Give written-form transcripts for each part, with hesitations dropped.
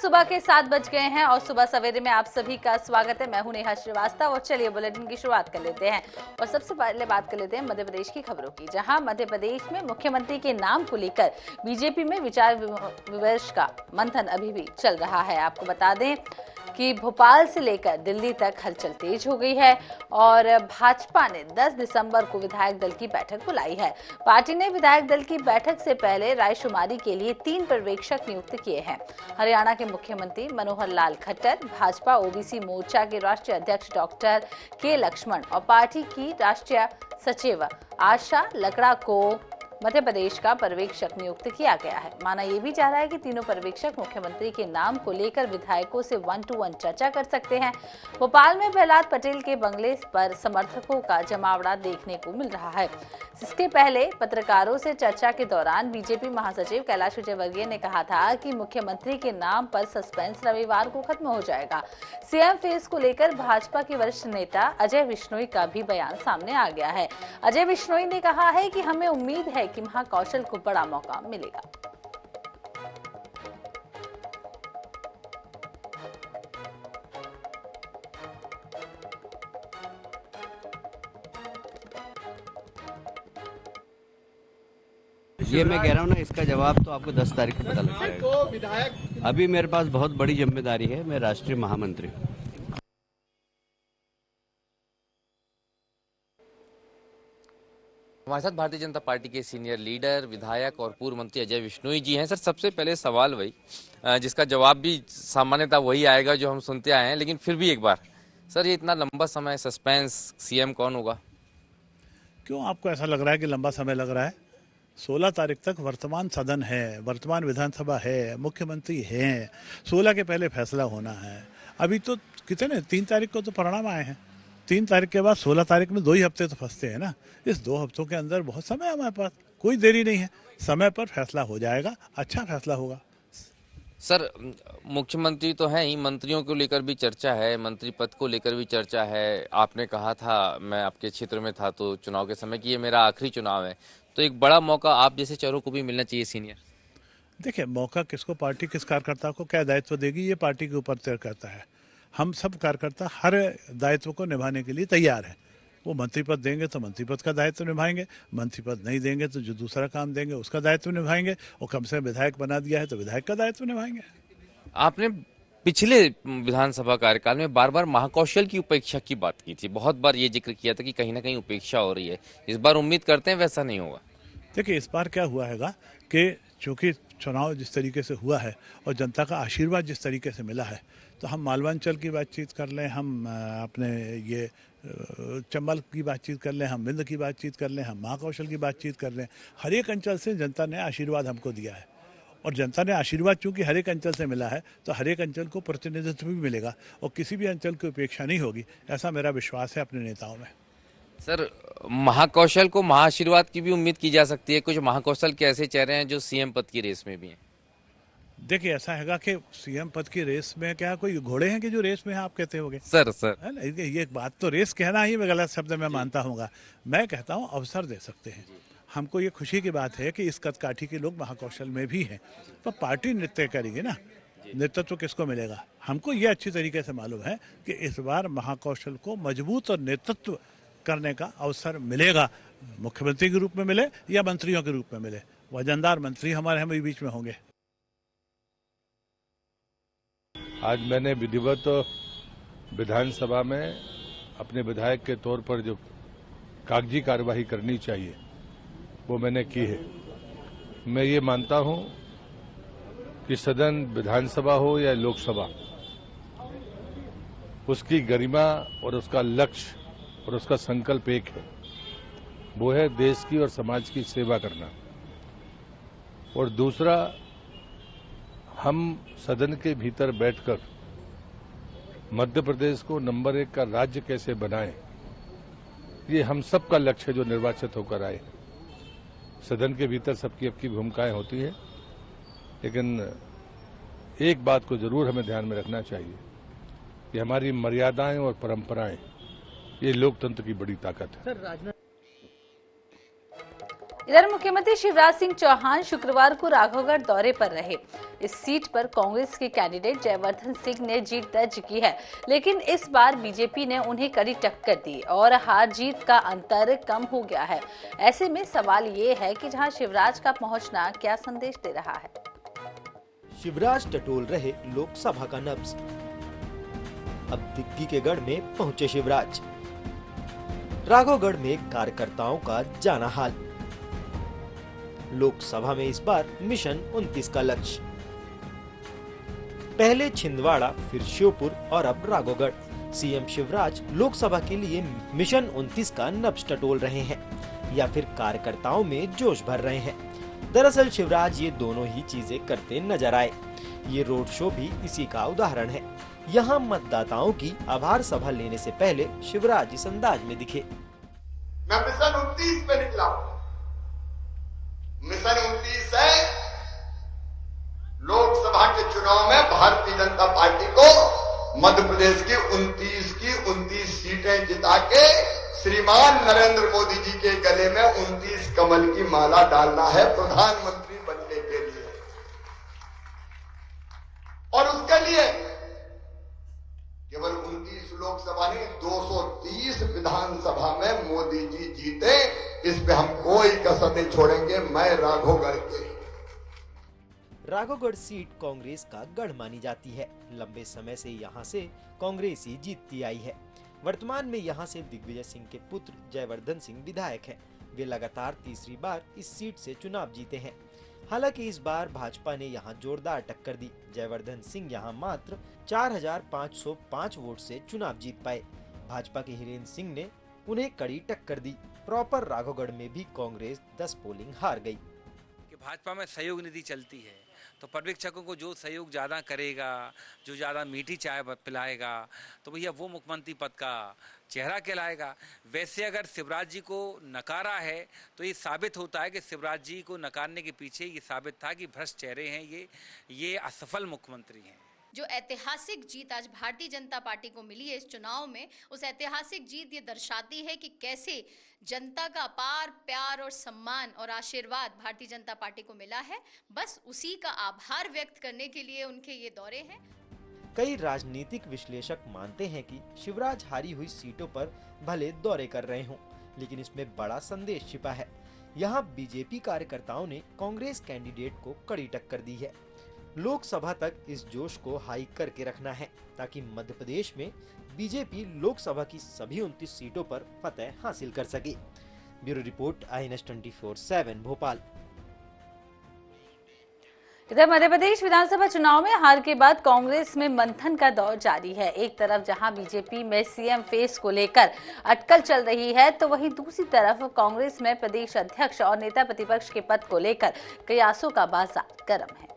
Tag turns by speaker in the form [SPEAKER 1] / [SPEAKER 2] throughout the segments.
[SPEAKER 1] सुबह के 7 बज गए हैं और सुबह सवेरे में आप सभी का स्वागत है। मैं हूं नेहा श्रीवास्तव और चलिए बुलेटिन की शुरुआत कर लेते हैं। और सबसे पहले बात कर लेते हैं मध्य प्रदेश की खबरों की, जहां मध्य प्रदेश में मुख्यमंत्री के नाम को लेकर बीजेपी में विचार विमर्श का मंथन अभी भी चल रहा है। आपको बता दें कि भोपाल से लेकर दिल्ली तक हलचल तेज हो गई है और भाजपा ने 10 दिसंबर को विधायक दल की बैठक बुलाई है। पार्टी ने विधायक दल की बैठक से पहले रायशुमारी के लिए 3 पर्यवेक्षक नियुक्त किए हैं। हरियाणा के मुख्यमंत्री मनोहर लाल खट्टर, भाजपा ओबीसी मोर्चा के राष्ट्रीय अध्यक्ष डॉक्टर के लक्ष्मण और पार्टी की राष्ट्रीय सचिव आशा लकड़ा को मध्य प्रदेश का पर्यवेक्षक नियुक्त किया गया है। माना यह भी जा रहा है कि तीनों पर्यवेक्षक मुख्यमंत्री के नाम को लेकर विधायकों से 1-to-1 चर्चा कर सकते हैं। भोपाल में प्रहलाद पटेल के बंगले पर समर्थकों का जमावड़ा देखने को मिल रहा है। इसके पहले पत्रकारों से चर्चा के दौरान बीजेपी महासचिव कैलाश विजयवर्गीय ने कहा था कि मुख्यमंत्री के नाम पर सस्पेंस रविवार को खत्म हो जाएगा। सीएम फेस को लेकर भाजपा के वरिष्ठ नेता अजय विश्नोई का भी बयान सामने आ गया है। अजय विश्नोई ने कहा है कि हमें उम्मीद है कि महाकौशल को बड़ा मौका मिलेगा।
[SPEAKER 2] ये मैं कह रहा हूँ ना, इसका जवाब तो आपको 10 तारीख को पता लग जाएगा। अभी मेरे पास बहुत बड़ी जिम्मेदारी है, मैं राष्ट्रीय महामंत्री हूँ।
[SPEAKER 3] हमारे साथ भारतीय जनता पार्टी के सीनियर लीडर, विधायक और पूर्व मंत्री अजय विश्नोई जी हैं। सर, सबसे पहले सवाल वही जिसका जवाब भी सामान्यतः वही आएगा जो हम सुनते आए हैं, लेकिन फिर भी एक बार सर, ये इतना लंबा समय सस्पेंस, सीएम कौन होगा?
[SPEAKER 4] क्यों आपको ऐसा लग रहा है कि लंबा समय लग रहा है? 16 तारीख तक वर्तमान सदन है, वर्तमान विधानसभा है, मुख्यमंत्री हैं, 16 के पहले फैसला होना है। अभी तो कितने 3 तारीख को तो परिणाम आए हैं। 3 तारीख के बाद 16 तारीख में 2 ही हफ्ते तो फंसते हैं ना। इस 2 हफ्तों के अंदर बहुत समय है हमारे पास, कोई देरी नहीं है। समय पर फैसला हो जाएगा, अच्छा फैसला होगा।
[SPEAKER 3] सर, मुख्यमंत्री तो हैं ही, मंत्रियों को लेकर भी चर्चा है, मंत्री पद को लेकर भी चर्चा है। आपने कहा था, मैं आपके क्षेत्र में था तो चुनाव के समय कि ये मेरा आखिरी चुनाव है, तो एक बड़ा मौका आप जैसे चेहरों को भी मिलना चाहिए सीनियर।
[SPEAKER 4] देखिए, मौका किसको, पार्टी किस कार्यकर्ता को क्या दायित्व देगी, ये पार्टी के ऊपर तय करता है। हम सब कार्यकर्ता हर दायित्व को निभाने के लिए तैयार हैं। वो मंत्री पद देंगे तो मंत्री पद का दायित्व निभाएंगे, मंत्री पद नहीं देंगे तो जो दूसरा काम देंगे उसका दायित्व निभाएंगे, और कम से विधायक बना दिया है तो विधायक का दायित्व निभाएंगे।
[SPEAKER 3] आपने पिछले विधानसभा कार्यकाल में बार बार महाकौशल की उपेक्षा की बात की थी, बहुत बार ये जिक्र किया था कि कहीं ना कहीं उपेक्षा हो रही है। इस बार उम्मीद करते हैं वैसा नहीं होगा?
[SPEAKER 4] देखिए, इस बार क्या हुआ हैगा कि चूंकि चुनाव जिस तरीके से हुआ है और जनता का आशीर्वाद जिस तरीके से मिला है, तो हम मालवांचल की बातचीत कर लें, हम अपने ये चंबल की बातचीत कर लें, हम बिंद की बातचीत कर लें, हम महाकौशल की बातचीत कर लें, हर एक अंचल से जनता ने आशीर्वाद हमको दिया है। और जनता ने आशीर्वाद चूंकि हर एक अंचल से मिला है, तो हर एक अंचल को प्रतिनिधित्व भी मिलेगा और किसी भी अंचल की उपेक्षा नहीं होगी, ऐसा मेरा विश्वास है अपने नेताओं में।
[SPEAKER 3] सर, महाकौशल को महाआशीर्वाद की भी उम्मीद की जा सकती है। कुछ महाकौशल के ऐसे चेहरे हैं जो सीएम पद की रेस में भी हैं।
[SPEAKER 4] देखिए, ऐसा हैगा कि सीएम पद की रेस में क्या कोई घोड़े हैं कि जो रेस में है, आप कहते होगे?
[SPEAKER 3] सर
[SPEAKER 4] है ना, ये बात तो रेस कहना ही मैं गलत शब्द में मानता हूँ। मैं कहता हूँ अवसर दे सकते हैं। हमको ये खुशी की बात है कि इस कदकाठी के लोग महाकौशल में भी हैं, तो पार्टी नृत्य करेगी ना, नेतृत्व किसको मिलेगा? हमको ये अच्छी तरीके से मालूम है कि इस बार महाकौशल को मजबूत और नेतृत्व करने का अवसर मिलेगा, मुख्यमंत्री के रूप में मिले या मंत्रियों के रूप में मिले। वजनदार मंत्री हमारे बीच में होंगे।
[SPEAKER 5] आज मैंने विधिवत विधानसभा में अपने विधायक के तौर पर जो कागजी कार्यवाही करनी चाहिए वो मैंने की है। मैं ये मानता हूं कि सदन विधानसभा हो या लोकसभा, उसकी गरिमा और उसका लक्ष्य और उसका संकल्प एक है, वो है देश की और समाज की सेवा करना। और दूसरा, हम सदन के भीतर बैठकर मध्य प्रदेश को नंबर 1 का राज्य कैसे बनाएं, ये हम सबका लक्ष्य है जो निर्वाचित होकर आए। सदन के भीतर सबकी अपनी भूमिकाएं होती है, लेकिन एक बात को जरूर हमें ध्यान में रखना चाहिए कि हमारी मर्यादाएं और परंपराएं, ये लोकतंत्र की बड़ी ताकत है।
[SPEAKER 1] इधर मुख्यमंत्री शिवराज सिंह चौहान शुक्रवार को राघवगढ़ दौरे पर रहे। इस सीट पर कांग्रेस के कैंडिडेट जयवर्धन सिंह ने जीत दर्ज की है, लेकिन इस बार बीजेपी ने उन्हें कड़ी टक्कर दी और हार जीत का अंतर कम हो गया है। ऐसे में सवाल ये है कि जहां शिवराज का पहुंचना क्या संदेश दे रहा है।
[SPEAKER 6] शिवराज टटोल रहे लोकसभा का नब्ज। अब दिग्गी के गढ़ में पहुंचे शिवराज। राघवगढ़ में कार्यकर्ताओं का जाना हाल। लोकसभा में इस बार मिशन 29 का लक्ष्य। पहले छिंदवाड़ा, फिर श्योपुर और अब राघवगढ़। सीएम शिवराज लोकसभा के लिए मिशन 29 का नब्ज टटोल रहे हैं या फिर कार्यकर्ताओं में जोश भर रहे हैं। दरअसल शिवराज ये दोनों ही चीजें करते नजर आए। ये रोड शो भी इसी का उदाहरण है। यहाँ मतदाताओं की आभार सभा लेने से पहले शिवराज इस अंदाज में दिखे।
[SPEAKER 7] मैं मिशन 29 पे निकला। मिशन 29 है लोकसभा के चुनाव में भारतीय जनता पार्टी को मध्य प्रदेश की 29 सीटें जिता के श्रीमान नरेंद्र मोदी जी के गले में 29 कमल की माला डालना है प्रधानमंत्री बनने के लिए। और उसके लिए केवल 29 लोकसभा नहीं, 230 विधानसभा में मोदी जी जीते, इस पे हम कोई कसर नहीं छोड़ेंगे। मैं राघवगढ़ के
[SPEAKER 6] राघवगढ़ सीट कांग्रेस का गढ़ मानी जाती है। लंबे समय से यहाँ से कांग्रेस ही जीतती आई है। वर्तमान में यहाँ से दिग्विजय सिंह के पुत्र जयवर्धन सिंह विधायक हैं। वे लगातार तीसरी बार इस सीट से चुनाव जीते हैं। हालांकि इस बार भाजपा ने यहाँ जोरदार टक्कर दी। जयवर्धन सिंह यहाँ मात्र 4,505 वोट से चुनाव जीत पाए। भाजपा के हिरेंद्र सिंह ने उन्हें कड़ी टक्कर दी। प्रॉपर राघवगढ़ में भी कांग्रेस 10 पोलिंग हार गई।
[SPEAKER 8] कि भाजपा में सहयोग नीति चलती है, तो पर्यवेक्षकों को जो सहयोग ज़्यादा करेगा, जो ज़्यादा मीठी चाय पिलाएगा, तो भैया वो मुख्यमंत्री पद का चेहरा कहलाएगा। वैसे अगर शिवराज जी को नकारा है तो ये साबित होता है कि शिवराज जी को नकारने के पीछे ये साबित था कि भ्रष्ट चेहरे हैं, ये असफल मुख्यमंत्री हैं।
[SPEAKER 9] जो ऐतिहासिक जीत आज भारतीय जनता पार्टी को मिली है इस चुनाव में, उस ऐतिहासिक जीत ये दर्शाती है कि कैसे जनता का अपार प्यार और सम्मान और आशीर्वाद भारतीय जनता पार्टी को मिला है। बस उसी का आभार व्यक्त करने के लिए उनके ये दौरे हैं।
[SPEAKER 6] कई राजनीतिक विश्लेषक मानते हैं कि शिवराज हारी हुई सीटों पर भले दौरे कर रहे हों, लेकिन इसमें बड़ा संदेश छिपा है। यहाँ बीजेपी कार्यकर्ताओं ने कांग्रेस कैंडिडेट को कड़ी टक्कर दी है। लोकसभा तक इस जोश को हाई करके रखना है ताकि मध्य प्रदेश में बीजेपी लोकसभा की सभी 29 सीटों पर फतह हासिल कर सके। Bureau report, INS 24/7 Bhopal.
[SPEAKER 1] इधर मध्य प्रदेश विधानसभा चुनाव में हार के बाद कांग्रेस में मंथन का दौर जारी है। एक तरफ जहां बीजेपी में सीएम फेस को लेकर अटकल चल रही है, तो वहीं दूसरी तरफ कांग्रेस में प्रदेश अध्यक्ष और नेता प्रतिपक्ष के पद को लेकर कयासों का बाजार गर्म है।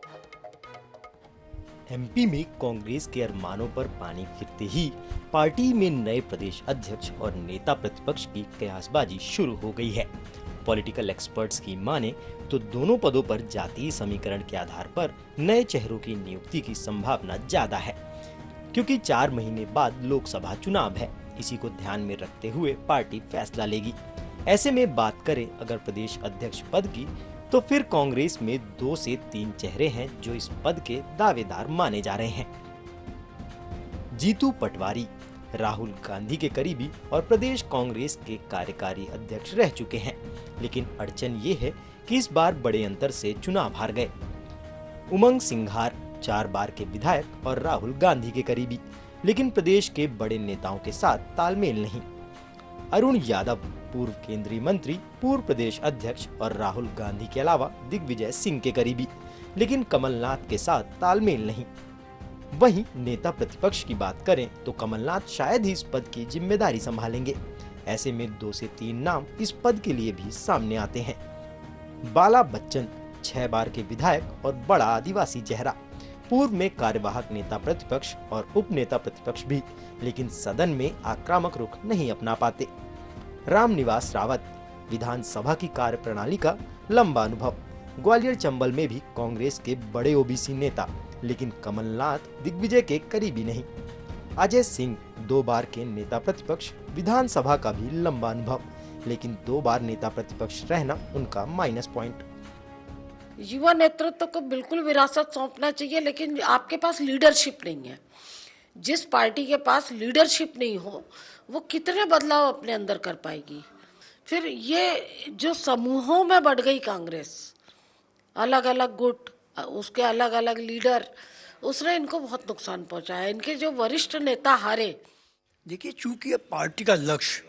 [SPEAKER 6] MP में कांग्रेस के अरमानों पर पानी फिरते ही पार्टी में नए प्रदेश अध्यक्ष और नेता प्रतिपक्ष की कयासबाजी शुरू हो गई है। पॉलिटिकल एक्सपर्ट्स की माने तो दोनों पदों पर जातीय समीकरण के आधार पर नए चेहरों की नियुक्ति की संभावना ज्यादा है, क्योंकि 4 महीने बाद लोकसभा चुनाव है। इसी को ध्यान में रखते हुए पार्टी फैसला लेगी। ऐसे में बात करें अगर प्रदेश अध्यक्ष पद की, तो फिर कांग्रेस में 2 से 3 चेहरे हैं जो इस पद के दावेदार माने जा रहे हैं। जीतू पटवारी राहुल गांधी के करीबी और प्रदेश कांग्रेस के कार्यकारी अध्यक्ष रह चुके हैं, लेकिन अड़चन ये है कि इस बार बड़े अंतर से चुनाव हार गए। उमंग सिंघार 4 बार के विधायक और राहुल गांधी के करीबी, लेकिन प्रदेश के बड़े नेताओं के साथ तालमेल नहीं। अरुण यादव पूर्व केंद्रीय मंत्री, पूर्व प्रदेश अध्यक्ष और राहुल गांधी के अलावा दिग्विजय सिंह के करीबी, लेकिन कमलनाथ के साथ तालमेल नहीं। वहीं नेता प्रतिपक्ष की बात करें तो कमलनाथ शायद ही इस पद की जिम्मेदारी संभालेंगे। ऐसे में 2 से 3 नाम इस पद के लिए भी सामने आते हैं। बाला बच्चन 6 बार के विधायक और बड़ा आदिवासी चेहरा, पूर्व में कार्यवाहक नेता प्रतिपक्ष और उप नेता प्रतिपक्ष भी, लेकिन सदन में आक्रामक रुख नहीं अपना पाते। रामनिवास रावत विधानसभा की कार्यप्रणाली का लंबा अनुभव, ग्वालियर चंबल में भी कांग्रेस के बड़े ओबीसी नेता, लेकिन कमलनाथ दिग्विजय के करीबी नहीं। अजय सिंह 2 बार के नेता प्रतिपक्ष, विधानसभा का भी लंबा अनुभव, लेकिन 2 बार नेता प्रतिपक्ष रहना उनका माइनस पॉइंट।
[SPEAKER 10] युवा नेतृत्व को बिल्कुल विरासत सौंपना चाहिए, लेकिन आपके पास लीडरशिप नहीं है। जिस पार्टी के पास लीडरशिप नहीं हो वो कितने बदलाव अपने अंदर कर पाएगी। फिर ये जो समूहों में बढ़ गई कांग्रेस, अलग अलग गुट, उसके अलग अलग लीडर, उसने इनको बहुत नुकसान पहुंचाया। इनके जो वरिष्ठ नेता हारे।
[SPEAKER 11] देखिए, चूंकि अब पार्टी का लक्ष्य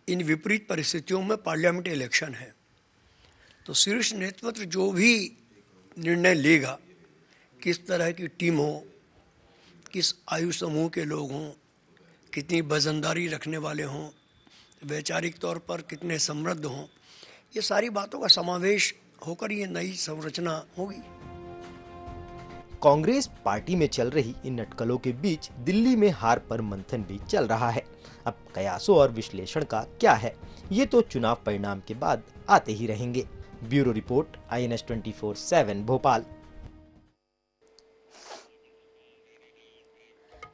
[SPEAKER 11] इन विपरीत परिस्थितियों में पार्लियामेंट्री इलेक्शन है, तो शीर्ष नेतृत्व जो भी निर्णय लेगा, किस तरह की टीम हो, किस आयु समूह के लोग हों, कितनी वजनदारी रखने वाले हों, वैचारिक तौर पर कितने समृद्ध हों, ये सारी बातों का समावेश होकर ये नई संरचना होगी।
[SPEAKER 6] कांग्रेस पार्टी में चल रही इन अटकलों के बीच दिल्ली में हार पर मंथन भी चल रहा है। अब कयासों और विश्लेषण का क्या है, ये तो चुनाव परिणाम के बाद आते ही रहेंगे। Bureau report, INS 24/7 Bhopal.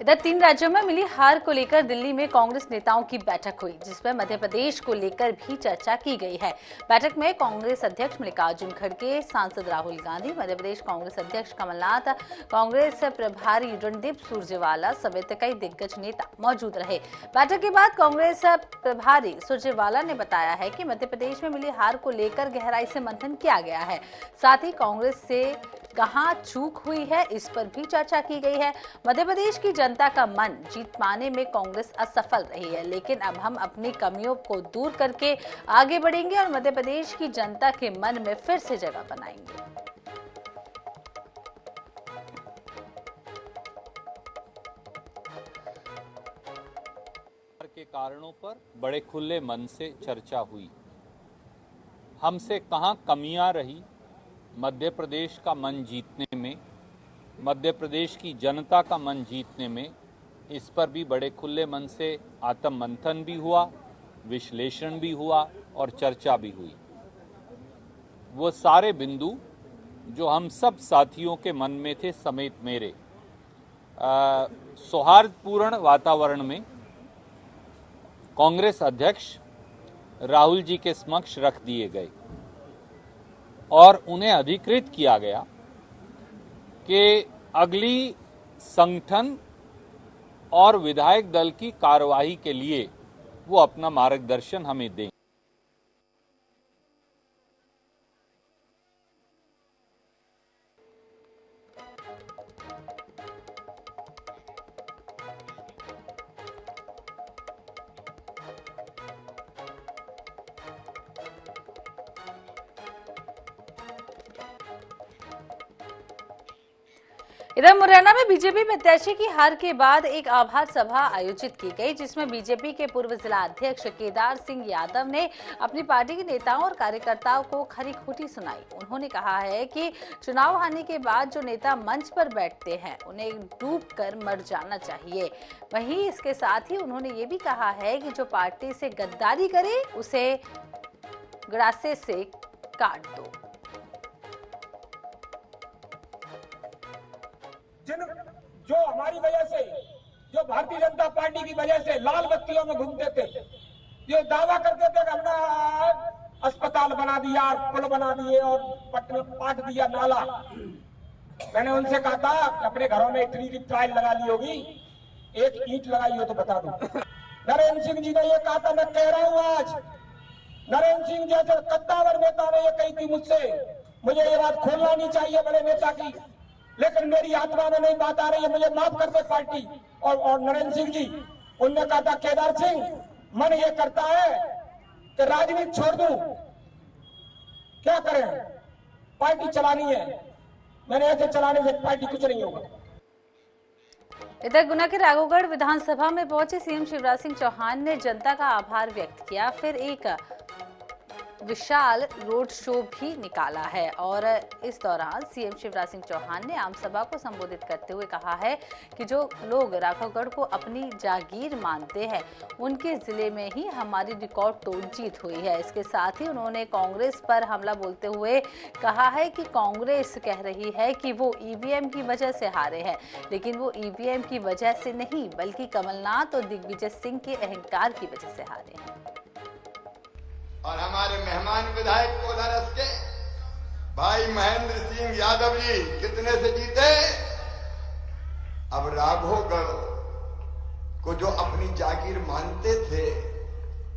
[SPEAKER 1] इधर 3 राज्यों में मिली हार को लेकर दिल्ली में कांग्रेस नेताओं की बैठक हुई, जिसमें मध्य प्रदेश को लेकर भी चर्चा की गई है। बैठक में कांग्रेस अध्यक्ष मल्लिकार्जुन खड़गे, सांसद राहुल गांधी, मध्य प्रदेश कांग्रेस अध्यक्ष कमलनाथ, कांग्रेस प्रभारी रणदीप सुरजेवाला समेत कई दिग्गज नेता मौजूद रहे। बैठक के बाद कांग्रेस प्रभारी सुरजेवाला ने बताया है कि मध्य प्रदेश में मिली हार को लेकर गहराई से मंथन किया गया है। साथ ही कांग्रेस से कहां चूक हुई है, इस पर भी चर्चा की गई है। मध्य प्रदेश की जनता का मन जीत पाने में कांग्रेस असफल रही है, लेकिन अब हम अपनी कमियों को दूर करके आगे बढ़ेंगे और मध्य प्रदेश की जनता के मन में फिर से जगह बनाएंगे।
[SPEAKER 12] के कारणों पर बड़े खुले मन से चर्चा हुई। हमसे कहां कमियां रही मध्य प्रदेश का मन जीतने में, मध्य प्रदेश की जनता का मन जीतने में, इस पर भी बड़े खुले मन से आत्म मंथन भी हुआ, विश्लेषण भी हुआ और चर्चा भी हुई। वो सारे बिंदु जो हम सब साथियों के मन में थे समेत मेरे, सौहार्दपूर्ण वातावरण में कांग्रेस अध्यक्ष राहुल जी के समक्ष रख दिए गए और उन्हें अधिकृत किया गया कि अगली संगठन और विधायक दल की कार्यवाही के लिए वो अपना मार्गदर्शन हमें दें।
[SPEAKER 1] इधर मुरैना में बीजेपी प्रत्याशी की हार के बाद एक आभार सभा आयोजित की गई, जिसमें बीजेपी के पूर्व जिला अध्यक्ष केदार सिंह यादव ने अपनी पार्टी के नेताओं और कार्यकर्ताओं को खरी खोटी सुनाई। उन्होंने कहा है कि चुनाव हारने के बाद जो नेता मंच पर बैठते हैं उन्हें डूबकर मर जाना चाहिए। वहीं इसके साथ ही उन्होंने ये भी कहा है कि जो पार्टी से गद्दारी करे उसे गड़ासे से काट दो।
[SPEAKER 13] जो हमारी वजह से, जो भारतीय जनता पार्टी की वजह से लाल बत्तियों में घूमते थे, ये दावा करते थे कि हमने अस्पताल बना दिया, पुल बना दिए और पाट दिया नाला। मैंने उनसे कहा था कि अपने घरों में इतनी की टाइल लगा ली होगी, एक ईंट लगाई हो तो बता दो। नरेंद्र सिंह जी ने ये कहा था, मैं कह रहा हूं आज, नरेंद्र सिंह जैसे कद्दावर नेता ने ये कही थी मुझसे, मुझे ये बात खोलना नहीं चाहिए बड़े नेता की, लेकिन मेरी आत्मा में नहीं बात आ रही है, मुझे माफ कर दे पार्टी और नरेंद्र सिंह जी। उनने कहा था, केदार सिंह, मन ये करता है कि राजनीति छोड़ दूं, क्या करें, पार्टी चलानी है। मैंने ऐसे चलाने से पार्टी कुछ नहीं होगा।
[SPEAKER 1] इधर गुना के राघोगढ़ विधानसभा में पहुंचे सीएम शिवराज सिंह चौहान ने जनता का आभार व्यक्त किया, फिर एक विशाल रोड शो भी निकाला है और इस दौरान सीएम शिवराज सिंह चौहान ने आम सभा को संबोधित करते हुए कहा है कि जो लोग राघवगढ़ को अपनी जागीर मानते हैं उनके जिले में ही हमारी रिकॉर्ड तोड़ जीत हुई है। इसके साथ ही उन्होंने कांग्रेस पर हमला बोलते हुए कहा है कि कांग्रेस कह रही है कि वो ईवीएम की वजह से हारे हैं, लेकिन वो ईवीएम की वजह से नहीं बल्कि कमलनाथ और दिग्विजय सिंह के अहंकार की वजह से हारे हैं।
[SPEAKER 7] और हमारे मेहमान विधायक कोलारस के भाई महेंद्र सिंह यादव जी कितने से जीते। अब राघवगढ़ को जो अपनी जागीर मानते थे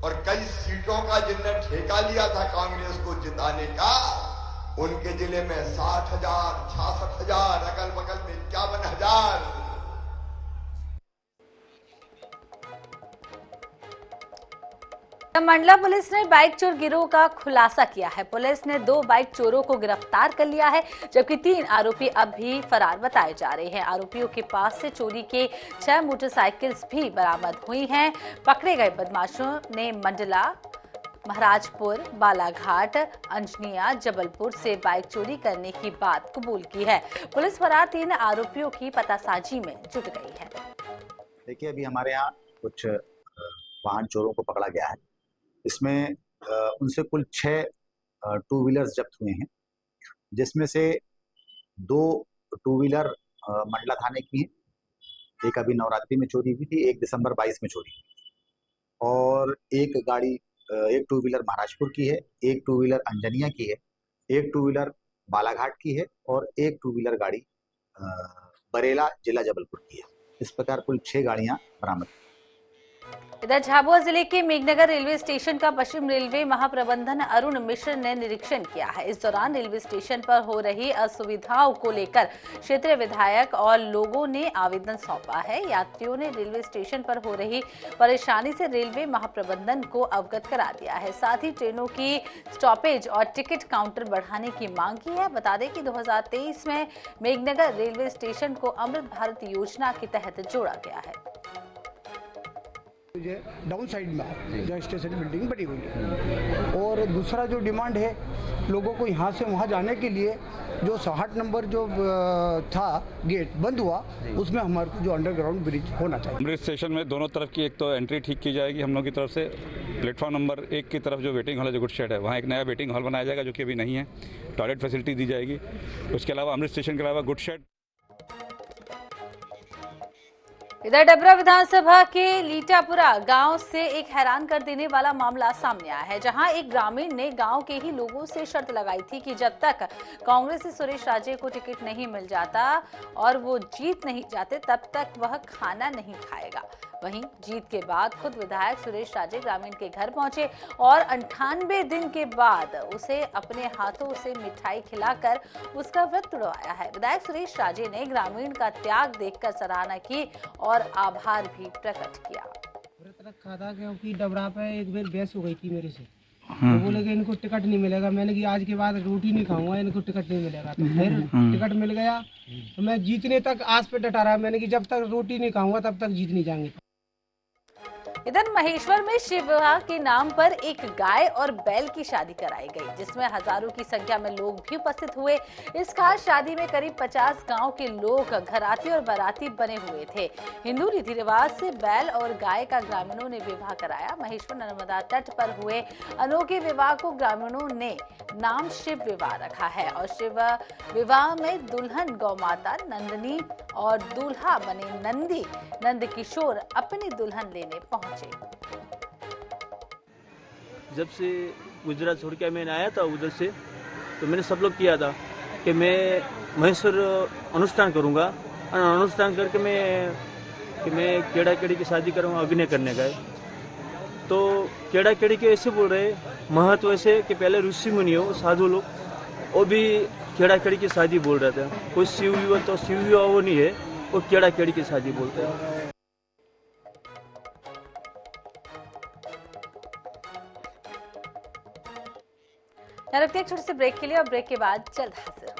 [SPEAKER 7] और कई सीटों का जिनने ठेका लिया था कांग्रेस को जिताने का, उनके जिले में 60,000, 66,000, अगल बगल में 51,000।
[SPEAKER 1] मंडला पुलिस ने बाइक चोर गिरोह का खुलासा किया है। पुलिस ने 2 बाइक चोरों को गिरफ्तार कर लिया है, जबकि 3 आरोपी अब भी फरार बताए जा रहे हैं। आरोपियों के पास से चोरी के 6 मोटरसाइकिल्स भी बरामद हुई हैं। पकड़े गए बदमाशों ने मंडला, महाराजपुर, बालाघाट, अंजनिया, जबलपुर से बाइक चोरी करने की बात कबूल की है। पुलिस फरार 3 आरोपियों की पतासाजी में जुट गई है।
[SPEAKER 14] देखिए, अभी हमारे यहाँ कुछ वाहन चोरों को पकड़ा गया है। इसमें उनसे कुल 6 टू व्हीलर्स जब्त हुए हैं, जिसमें से 2 टू व्हीलर मंडला थाने की हैं। एक अभी नवरात्रि में चोरी हुई थी, 1 दिसंबर 22 में चोरी हुई, और एक टू व्हीलर महाराजपुर की है, एक टू व्हीलर अंजनिया की है, एक टू व्हीलर बालाघाट की है और एक टू व्हीलर गाड़ी बरेला जिला जबलपुर की है। इस प्रकार कुल 6 गाड़ियां बरामद।
[SPEAKER 1] इधर झाबुआ जिले के मेघनगर रेलवे स्टेशन का पश्चिम रेलवे महाप्रबंधन अरुण मिश्र ने निरीक्षण किया है। इस दौरान रेलवे स्टेशन पर हो रही असुविधाओं को लेकर क्षेत्रीय विधायक और लोगों ने आवेदन सौंपा है। यात्रियों ने रेलवे स्टेशन पर हो रही परेशानी से रेलवे महाप्रबंधन को अवगत करा दिया है। साथ ही ट्रेनों की स्टॉपेज और टिकट काउंटर बढ़ाने की मांग की है। बता दें कि 2023 में मेघनगर रेलवे स्टेशन को अमृत भारत योजना के तहत जोड़ा गया है।
[SPEAKER 15] डाउन साइड में जो स्टेशन बिल्डिंग बनी हुई है, और दूसरा जो डिमांड है लोगों को यहाँ से वहाँ जाने के लिए, जो 60 नंबर जो था गेट बंद हुआ, उसमें हमारे को जो अंडरग्राउंड ब्रिज होना चाहिए।
[SPEAKER 16] अमृत स्टेशन में दोनों तरफ की एक तो एंट्री ठीक की जाएगी हम लोग की तरफ से। प्लेटफॉर्म नंबर 1 की तरफ जो वेटिंग हॉल है, जो गुड शेड है, वहाँ एक नया वेटिंग हॉल बनाया जाएगा जो कि अभी नहीं है। टॉयलेट फैसिलिटी दी जाएगी। उसके अलावा अमृत स्टेशन के अलावा गुड शेड।
[SPEAKER 1] इधर डबरा विधानसभा के लीटापुरा गांव से एक हैरान कर देने वाला मामला सामने आया है, जहां एक ग्रामीण ने गांव के ही लोगों से शर्त लगाई थी कि जब तक कांग्रेस से सुरेश राजे को टिकट नहीं मिल जाता और वो जीत नहीं जाते तब तक वह खाना नहीं खाएगा। वहीं जीत के बाद खुद विधायक सुरेश राजे ग्रामीण के घर पहुंचे और 98 दिन के बाद उसे अपने हाथों से मिठाई खिलाकर उसका व्रत तुड़वाया है। विधायक सुरेश राजे ने ग्रामीण का त्याग देखकर सराहना की और आभार भी प्रकट किया।
[SPEAKER 17] व्रत रखा था क्योंकि डबरा पे एक बार बहस हो गई थी मेरे से, तो बोले कि इनको टिकट नहीं मिलेगा। मैंने कि आज के बाद रोटी नहीं खाऊंगा, इनको टिकट नहीं मिलेगा। तो फिर टिकट मिल गया, तो मैं जीतने तक आस पे डटा रहा। मैंने कि जब तक रोटी नहीं खाऊंगा तब तक जीत नहीं जाएंगे।
[SPEAKER 1] इधर महेश्वर में शिव विवाह के नाम पर एक गाय और बैल की शादी कराई गई, जिसमें हजारों की संख्या में लोग भी उपस्थित हुए। इस खास शादी में करीब 50 गांव के लोग घराती और बाराती बने हुए थे। हिंदू रीति रिवाज से बैल और गाय का ग्रामीणों ने विवाह कराया। महेश्वर नर्मदा तट पर हुए अनोखे विवाह को ग्रामीणों ने नाम शिव विवाह रखा है और शिव विवाह में दुल्हन गौ माता नंदनी और दूल्हा बने नंदी नंद किशोर अपनी दुल्हन लेने पहुंचे।
[SPEAKER 18] जब से गुजरात छोड़ के मैं आया था उधर से, तो मैंने सब लोग किया था कि मैं महेश्वर अनुष्ठान करूंगा और अनुष्ठान करके मैं केड़ा केड़ी की शादी करूंगा, अभिनय करने का है। तो केड़ा केड़ी के ऐसे बोल रहे महत्व ऐसे कि पहले ऋषि मुनि हो साधु लोग, वो भी केड़ा केड़ी की शादी बोल रहे थे। कोई शिव विवाह तो शिव विवाह वो नहीं है, वो केड़ा केड़ी की शादी बोलते हैं।
[SPEAKER 1] रुकते एक छोटे से ब्रेक के लिए और ब्रेक के बाद जल्द हाजिर।